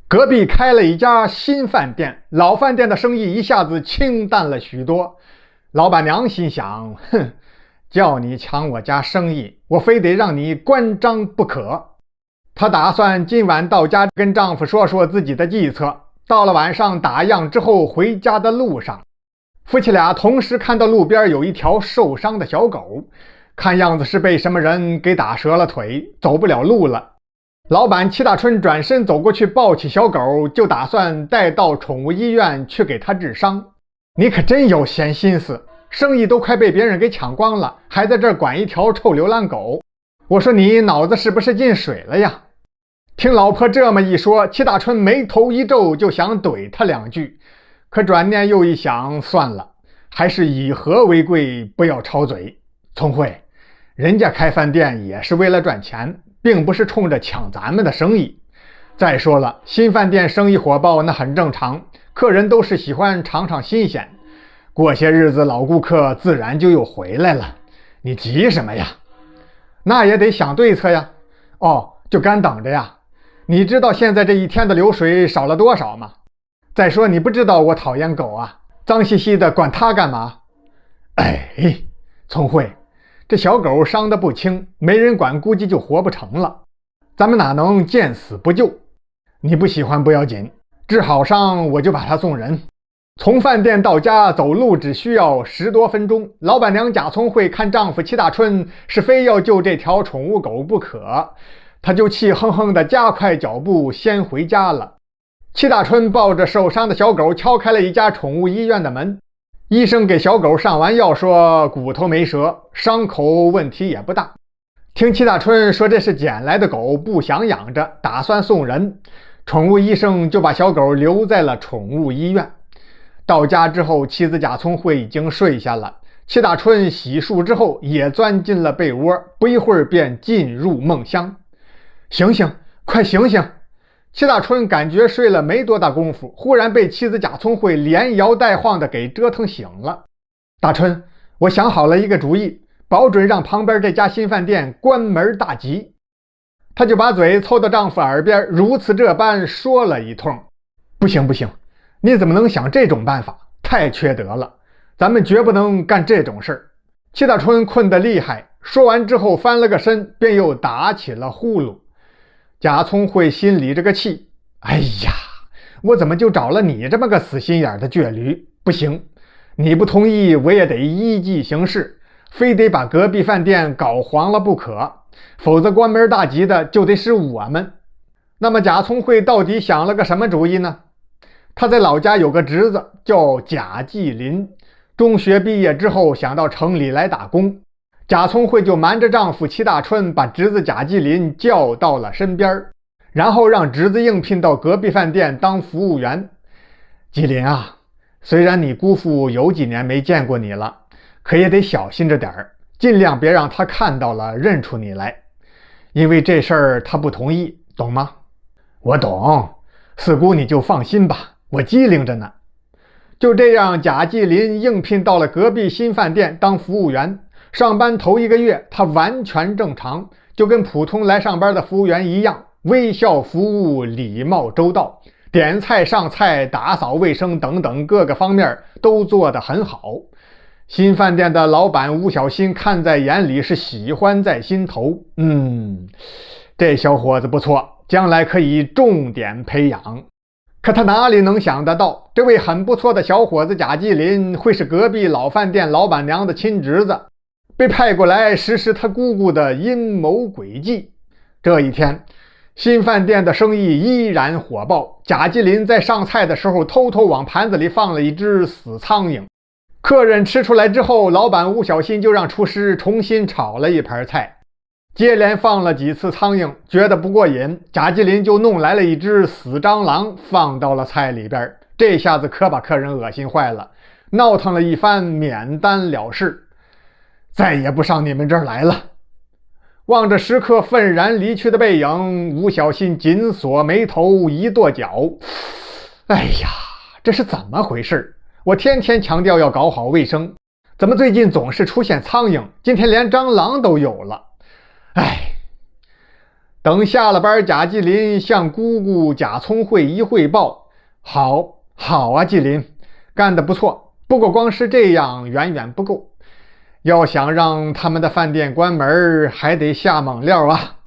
隔壁开了一家新饭店，老饭店的生意一下子清淡了许多。老板娘心想，哼，叫你抢我家生意，我非得让你关张不可。她打算今晚到家跟丈夫说说自己的计策。到了晚上打烊之后，回家的路上，夫妻俩同时看到路边有一条受伤的小狗，看样子是被什么人给打折了腿，走不了路了。老板戚大春转身走过去，抱起小狗，就打算带到宠物医院去给它治伤。你可真有闲心思，生意都快被别人给抢光了，还在这儿管一条臭流浪狗。我说你脑子是不是进水了呀？听老婆这么一说，戚大春眉头一皱，就想怼他两句，可转念又一想，算了，还是以和为贵，不要吵嘴。聪慧，人家开饭店也是为了赚钱，并不是冲着抢咱们的生意。再说了，新饭店生意火爆那很正常，客人都是喜欢尝尝新鲜，过些日子老顾客自然就又回来了，你急什么呀？那也得想对策呀。哦，就干等着呀。你知道现在这一天的流水少了多少吗？再说你不知道我讨厌狗啊，脏兮兮的管它干嘛？哎，聪慧，这小狗伤得不轻，没人管估计就活不成了，咱们哪能见死不救？你不喜欢不要紧，治好伤我就把它送人。从饭店到家走路只需要10多分钟。老板娘贾聪慧看丈夫戚大春是非要救这条宠物狗不可，她就气哼哼地加快脚步先回家了。戚大春抱着受伤的小狗敲开了一家宠物医院的门，医生给小狗上完药说骨头没折，伤口问题也不大。听戚大春说这是捡来的狗，不想养着，打算送人，宠物医生就把小狗留在了宠物医院。到家之后，妻子贾聪慧已经睡下了，戚大春洗漱之后也钻进了被窝，不一会儿便进入梦乡。醒醒，快醒醒！戚大春感觉睡了没多大功夫，忽然被妻子贾聪慧连摇带晃的给折腾醒了。大春，我想好了一个主意，保准让旁边这家新饭店关门大吉。她就把嘴凑到丈夫耳边，如此这般说了一通。不行不行，你怎么能想这种办法？太缺德了，咱们绝不能干这种事儿。戚大春困得厉害，说完之后翻了个身，便又打起了呼噜。贾聪慧心里这个气，哎呀，我怎么就找了你这么个死心眼的倔驴？不行，你不同意我也得依计行事，非得把隔壁饭店搞黄了不可，否则关门大吉的就得是我们。那么贾聪慧到底想了个什么主意呢？他在老家有个侄子叫贾继林，中学毕业之后想到城里来打工，贾聪慧就瞒着丈夫戚大春把侄子贾继林叫到了身边，然后让侄子应聘到隔壁饭店当服务员。继林啊，虽然你姑父有几年没见过你了，可也得小心着点儿，尽量别让他看到了认出你来，因为这事儿他不同意，懂吗？我懂，四姑你就放心吧，我机灵着呢。就这样，贾继林应聘到了隔壁新饭店当服务员。上班头1个月，他完全正常，就跟普通来上班的服务员一样，微笑服务，礼貌周到，点菜上菜，打扫卫生等等各个方面都做得很好。新饭店的老板吴小新看在眼里，是喜欢在心头。这小伙子不错，将来可以重点培养。可他哪里能想得到，这位很不错的小伙子贾继林会是隔壁老饭店老板娘的亲侄子，被派过来实施他姑姑的阴谋诡计。这一天，新饭店的生意依然火爆，贾继林在上菜的时候偷偷往盘子里放了一只死苍蝇。客人吃出来之后，老板吴小新就让厨师重新炒了一盘菜。接连放了几次苍蝇，觉得不过瘾，贾继林就弄来了一只死蟑螂放到了菜里边，这下子可把客人恶心坏了，闹腾了一番，免单了事，再也不上你们这儿来了。望着食客愤然离去的背影，吴小新紧锁眉头，一跺脚，哎呀，这是怎么回事？我天天强调要搞好卫生，怎么最近总是出现苍蝇，今天连蟑螂都有了？哎，等下了班，贾继林向姑姑贾聪慧一汇报：“好啊，继林，干得不错。不过光是这样远远不够，要想让他们的饭店关门，还得下猛料啊！”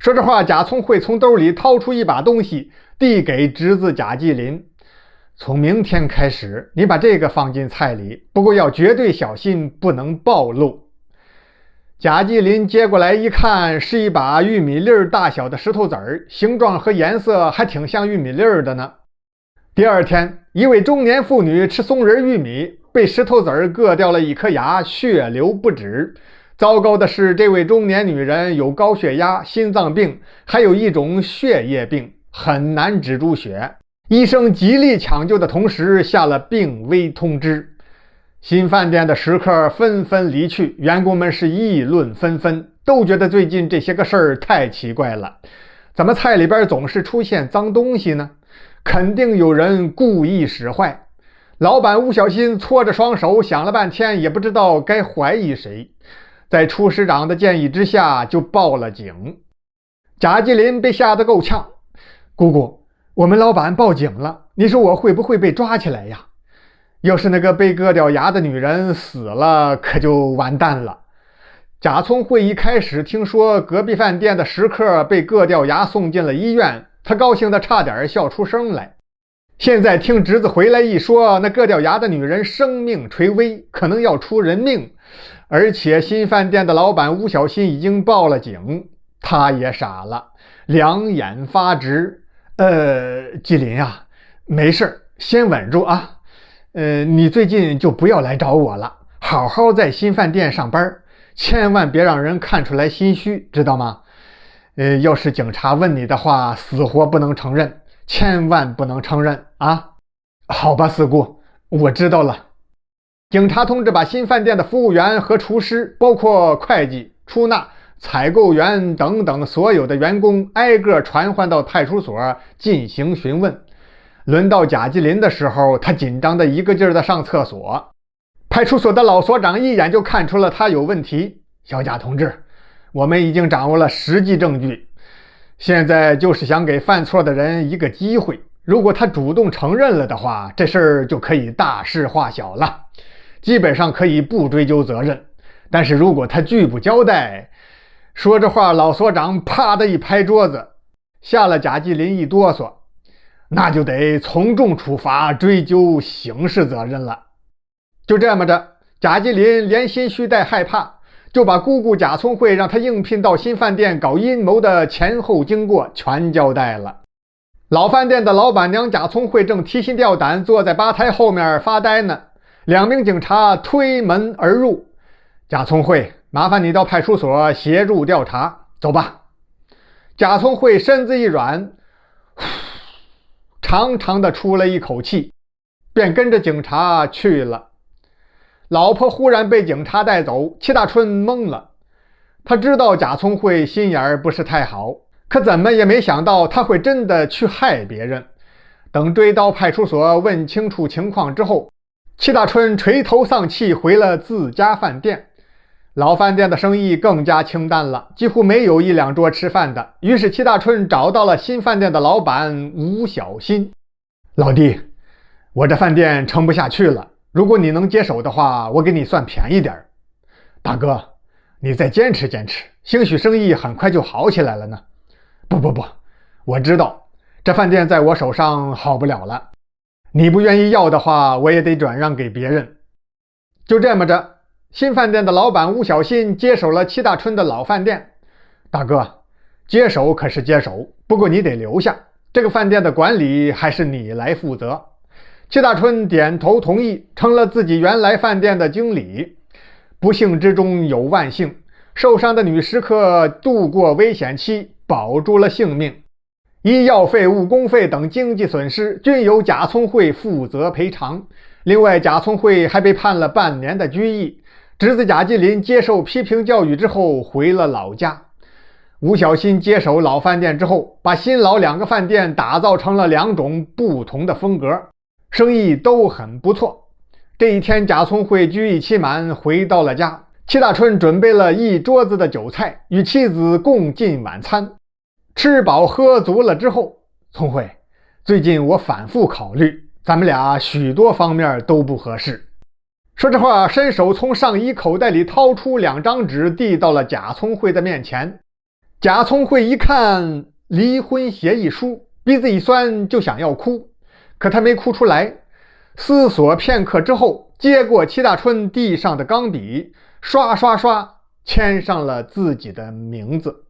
说着话，贾聪慧从兜里掏出一把东西，递给侄子贾继林：“从明天开始，你把这个放进菜里，不过要绝对小心，不能暴露。”贾继林接过来一看，是一把玉米粒大小的石头子儿，形状和颜色还挺像玉米粒的呢。第二天，一位中年妇女吃松仁玉米，被石头子儿硌掉了一颗牙，血流不止。糟糕的是，这位中年女人有高血压、心脏病，还有一种血液病，很难止住血。医生极力抢救的同时，下了病危通知。新饭店的食客纷纷离去，员工们是议论纷纷，都觉得最近这些个事儿太奇怪了。怎么菜里边总是出现脏东西呢？肯定有人故意使坏。老板吴小新搓着双手想了半天，也不知道该怀疑谁。在厨师长的建议之下，就报了警。贾继林被吓得够呛：“姑姑，我们老板报警了，你说我会不会被抓起来呀？要是那个被割掉牙的女人死了，可就完蛋了。”贾聪慧一开始听说隔壁饭店的食客被割掉牙送进了医院，他高兴得差点笑出声来。现在听侄子回来一说，那割掉牙的女人生命垂危，可能要出人命，而且新饭店的老板吴小新已经报了警，他也傻了，两眼发直。继林啊，没事，先稳住啊。你最近就不要来找我了，好好在新饭店上班，千万别让人看出来心虚，知道吗？要是警察问你的话，死活不能承认，千万不能承认啊！好吧，四姑，我知道了。警察同志把新饭店的服务员和厨师，包括会计、出纳、采购员等等所有的员工，挨个传唤到派出所进行询问。轮到贾继林的时候，他紧张的一个劲儿的上厕所。派出所的老所长一眼就看出了他有问题：“小贾同志，我们已经掌握了实际证据，现在就是想给犯错的人一个机会。如果他主动承认了的话，这事儿就可以大事化小了，基本上可以不追究责任。但是如果他拒不交代……”说着话，老所长啪的一拍桌子，吓了贾继林一哆嗦：“那就得从重处罚，追究刑事责任了。”就这么着，贾继林连心虚带害怕，就把姑姑贾聪慧让他应聘到新饭店搞阴谋的前后经过全交代了。老饭店的老板娘贾聪慧正提心吊胆坐在吧台后面发呆呢，两名警察推门而入：“贾聪慧，麻烦你到派出所协助调查，走吧。”贾聪慧身子一软，长长的出了一口气，便跟着警察去了。老婆忽然被警察带走，戚大春懵了。他知道贾聪慧心眼不是太好，可怎么也没想到他会真的去害别人。等追到派出所问清楚情况之后，戚大春垂头丧气回了自家饭店。老饭店的生意更加清淡了，几乎没有一两桌吃饭的。于是戚大春找到了新饭店的老板吴小新：“老弟，我这饭店撑不下去了，如果你能接手的话，我给你算便宜点。”“大哥，你再坚持坚持，兴许生意很快就好起来了呢。”“不，我知道这饭店在我手上好不了了，你不愿意要的话，我也得转让给别人。”就这么着，新饭店的老板吴小新接手了戚大春的老饭店。“大哥，接手可是接手，不过你得留下，这个饭店的管理还是你来负责。”戚大春点头同意，成了自己原来饭店的经理。不幸之中有万幸，受伤的女食客度过危险期，保住了性命。医药费、误工费等经济损失均由贾聪慧负责赔偿。另外，贾聪慧还被判了半年的拘役。侄子贾继林接受批评教育之后回了老家。吴小新接手老饭店之后，把新老两个饭店打造成了两种不同的风格，生意都很不错。这一天，贾聪慧拘役期满回到了家，戚大春准备了一桌子的酒菜，与妻子共进晚餐。吃饱喝足了之后，聪慧，最近我反复考虑，咱们俩许多方面都不合适。说这话，伸手从上衣口袋里掏出2张纸，递到了贾聪慧的面前。贾聪慧一看离婚协议书，鼻子一酸，就想要哭，可他没哭出来。思索片刻之后，接过齐大春地上的钢笔，刷刷刷签上了自己的名字。